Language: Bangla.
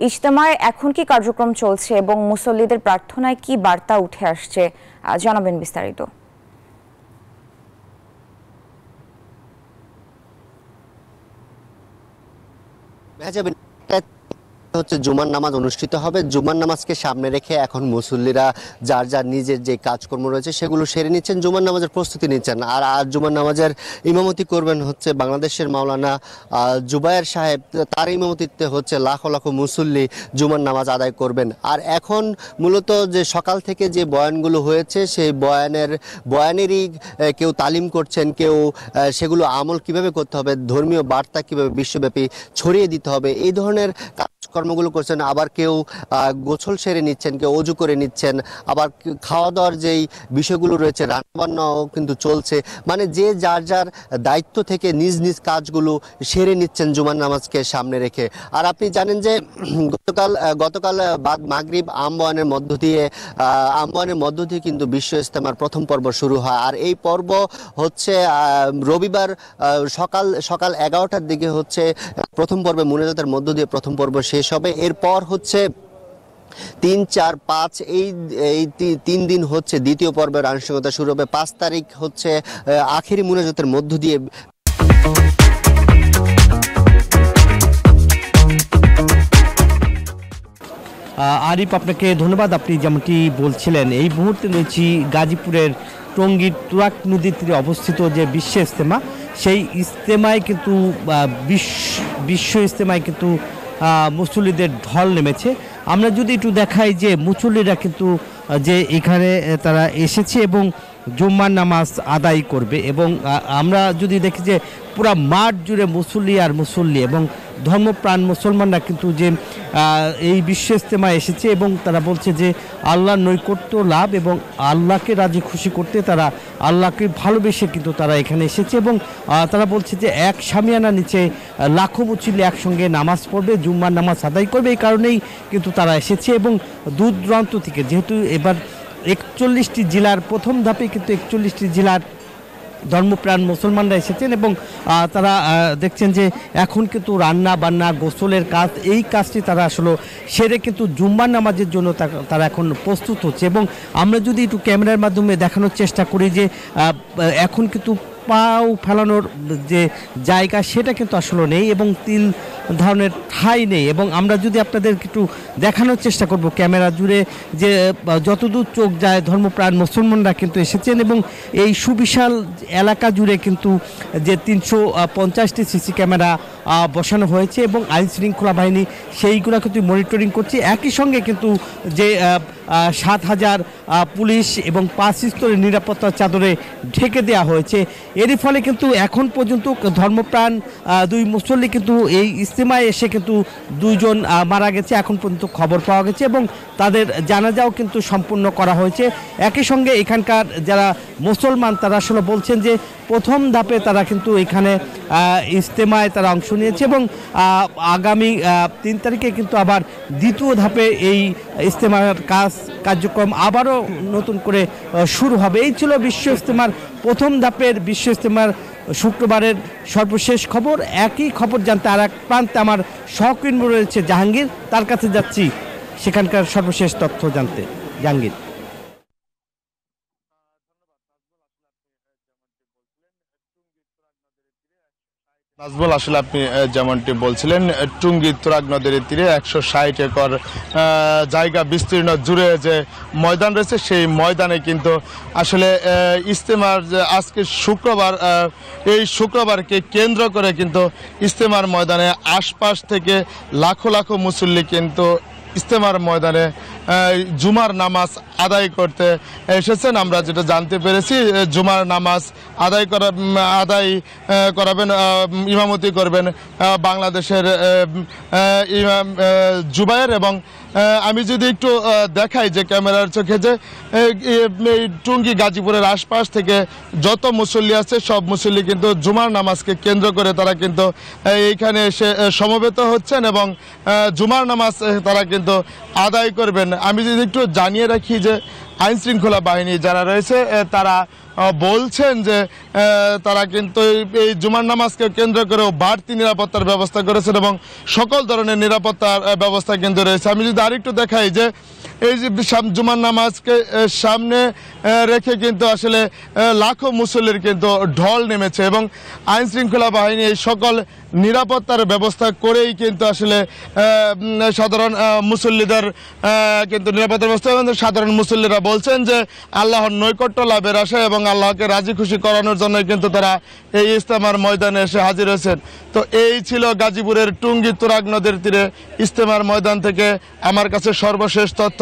ইজতেমায় এখন কি কার্যক্রম চলছে এবং মুসল্লিদের প্রার্থনায় কি বার্তা উঠে আসছে, জানাবেন বিস্তারিত। হচ্ছে জুমার নামাজ অনুষ্ঠিত হবে। জুমার নামাজকে সামনে রেখে এখন মুসল্লিরা যার যার নিজের যে কাজকর্ম রয়েছে সেগুলো সেরে নিচ্ছেন, জুমার নামাজের প্রস্তুতি নিচ্ছেন। আর আজ জুমার নামাজের ইমামতি করবেন হচ্ছে বাংলাদেশের মাওলানা জুবায়ের সাহেব। তার ইমামতিতে হচ্ছে লাখো লাখো মুসল্লি জুমার নামাজ আদায় করবেন। আর এখন মূলত যে সকাল থেকে যে বয়ানগুলো হয়েছে সেই বয়ানেরই কেউ তালিম করছেন, কেউ সেগুলো আমল কিভাবে করতে হবে, ধর্মীয় বার্তা কিভাবে বিশ্বব্যাপী ছড়িয়ে দিতে হবে, এই ধরনের কর্মগুলো করছেন। আবার কেউ গোসল সেরে নিচ্ছেন, কেউ অজু করে নিচ্ছেন, আবার খাওয়া দাওয়ার যেই বিষয়গুলো রয়েছে রান্নাবান্নাও কিন্তু চলছে। মানে যে যার যার দায়িত্ব থেকে নিজ নিজ কাজগুলো সেরে নিচ্ছেন জুমার নামাজকে সামনে রেখে। আর আপনি জানেন যে গতকাল বাদ মাগরিব আমবয়ানের মধ্য দিয়ে কিন্তু বিশ্ব ইজতেমার প্রথম পর্ব শুরু হয়। আর এই পর্ব হচ্ছে রবিবার সকাল 11টার দিকে হচ্ছে প্রথম পর্বে মুনাজাতের মধ্য দিয়ে প্রথম পর্ব শেষ হবে। এরপর হচ্ছে 3, 4, 5 এই 3 দিন হচ্ছে দ্বিতীয় পর্বের আনুষ্ঠানিকতা শুরু হবে। 5 তারিখ হচ্ছে আখেরি মুনাজাতের মধ্য দিয়ে। আরিফ, আপনাকে ধন্যবাদ। আপনি যেমনটি বলছিলেন, এই মুহূর্তে রয়েছি গাজীপুরের টঙ্গীর তুরাগ নদীর তীরে অবস্থিত যে বিশ্ব ইজতেমা, সেই ইজতেমায় কিন্তু বিশ্ব ইজতেমায় কিন্তু মুসল্লিদের ঢল নেমেছে। আমরা যদি একটু দেখাই যে মুসল্লিরা কিন্তু যে এখানে তারা এসেছে এবং জুম্মার নামাজ আদায় করবে, এবং আমরা যদি দেখি যে পুরা মাঠ জুড়ে মুসল্লি আর মুসল্লি এবং ধর্মপ্রাণ মুসলমানরা কিন্তু যে এই বিশ্ব ইজতেমায় এসেছে এবং তারা বলছে যে আল্লাহর নৈকট্য লাভ এবং আল্লাহকে রাজি খুশি করতে তারা আল্লাহকে ভালোবেসে কিন্তু তারা এখানে এসেছে। এবং তারা বলছে যে এক শামিয়ানা নিচে লাখো মুসল্লি একসঙ্গে নামাজ পড়বে, জুম্মার নামাজ আদায় করবে, এই কারণেই কিন্তু তারা এসেছে। এবং দূর দূরান্ত থেকে, যেহেতু এবার 41টি জেলার প্রথম ধাপে কিন্তু 41টি জেলার ধর্মপ্রাণ মুসলমানরা এসেছেন এবং তারা দেখছেন যে এখন কিন্তু রান্না বান্না গোসলের কাজ, এই কাজটি তারা আসলে সেরে কিন্তু জুম্মার নামাজের জন্য তারা এখন প্রস্তুত হচ্ছে। এবং আমরা যদি একটু ক্যামেরার মাধ্যমে দেখানোর চেষ্টা করি যে এখন কিন্তু পাও ফেলানোর যে জায়গা সেটা কিন্তু আসলে নেই এবং 3 ধরনের ঠাঁই নেই। এবং আমরা যদি আপনাদের একটু দেখানোর চেষ্টা করব ক্যামেরা জুড়ে যে যতদূর চোখ যায় ধর্মপ্রাণ মুসলমানরা কিন্তু এসেছেন এবং এই সুবিশাল এলাকা জুড়ে কিন্তু যে 350টি সিসি ক্যামেরা বসানো হয়েছে এবং আইন শৃঙ্খলা বাহিনী সেইগুলো কিন্তু মনিটরিং করছে। একই সঙ্গে কিন্তু যে 7,000 পুলিশ এবং 5 স্তরের নিরাপত্তার চাদরে ঢেকে দেওয়া হয়েছে। এরই ফলে কিন্তু এখন পর্যন্ত ধর্মপ্রাণ 2 মুসল্লি কিন্তু এই ইজতেমায় এসে কিন্তু 2 জন মারা গেছে এখন পর্যন্ত খবর পাওয়া গেছে এবং তাদের জানাজাও কিন্তু সম্পূর্ণ করা হয়েছে। একই সঙ্গে এখানকার যারা মুসলমান তারা আসলে বলছেন যে প্রথম ধাপে তারা কিন্তু এখানে ইজতেমায় তারা অংশ নিয়েছে এবং আগামী 3 তারিখে কিন্তু আবার দ্বিতীয় ধাপে এই ইজতেমার কার্যক্রম আবারও নতুন করে শুরু হবে। এই ছিল বিশ্ব ইজতেমার প্রথম ধাপের বিশ্ব ইজতেমার শুক্রবারের সর্বশেষ খবর। একই খবর জানতে আর এক প্রান্তে আমার সহকর্মী রয়েছে জাহাঙ্গীর, তার কাছে যাচ্ছি সেখানকার সর্বশেষ তথ্য জানতে। জাহাঙ্গীর। নাজবুল, আসলে আপনি যেমনটি বলছিলেন, টুঙ্গী তুরাগ নদীর তীরে 160 একর জায়গা বিস্তীর্ণ জুড়ে যে ময়দান রয়েছে সেই ময়দানে কিন্তু আসলে ইজতেমার আজকে শুক্রবার, এই শুক্রবারকে কেন্দ্র করে কিন্তু ইজতেমার ময়দানে আশপাশ থেকে লাখো লাখো মুসল্লি কিন্তু ইজতেমার ময়দানে জুমার নামাজ আদায় করতে এসেছেন। আমরা যেটা জানতে পেরেছি, জুমার নামাজ আদায় করাবেন, ইমামতি করবেন বাংলাদেশের ইমাম জুবায়ের। এবং আমি যদি একটু দেখাই যে ক্যামেরার চোখে যে এই টুঙ্গী গাজীপুরের আশপাশ থেকে যত মুসল্লি আছে সব মুসল্লি কিন্তু জুমার নামাজকে কেন্দ্র করে তারা কিন্তু এইখানে এসে সমবেত হচ্ছেন এবং জুমার নামাজ তারা কিন্তু আদায় করবেন। আমি যদি একটু জানিয়ে রাখি যে আইন শৃঙ্খলা বাহিনী যারা রয়েছে তারা বলছেন যে তারা কিন্তু এই জুমার নামাজকে কেন্দ্র করেও বাড়তি নিরাপত্তার ব্যবস্থা করেছেন এবং সকল ধরনের নিরাপত্তার ব্যবস্থা কিন্তু রয়েছে। আমি যদি আরেকটু দেখাই যে এই যে জুমার নামাজকে সামনে রেখে কিন্তু আসলে লাখো মুসল্লির কিন্তু ঢল নেমেছে এবং আইন শৃঙ্খলা বাহিনী এই সকল নিরাপত্তার ব্যবস্থা করেই কিন্তু আসলে সাধারণ মুসল্লিদের কিন্তু নিরাপত্তার ব্যবস্থা এবং সাধারণ মুসল্লিরা বলছেন যে আল্লাহর নৈকট্য লাভের আশায় এবং আল্লাহকে রাজি খুশি করানোর জন্য কিন্তু তারা এই ইজতেমার ময়দানে এসে হাজির হয়েছেন। তো এই ছিল গাজীপুরের টুঙ্গী তুরাগ নদীর তীরে ইজতেমার ময়দান থেকে আমার কাছে সর্বশেষ তথ্য।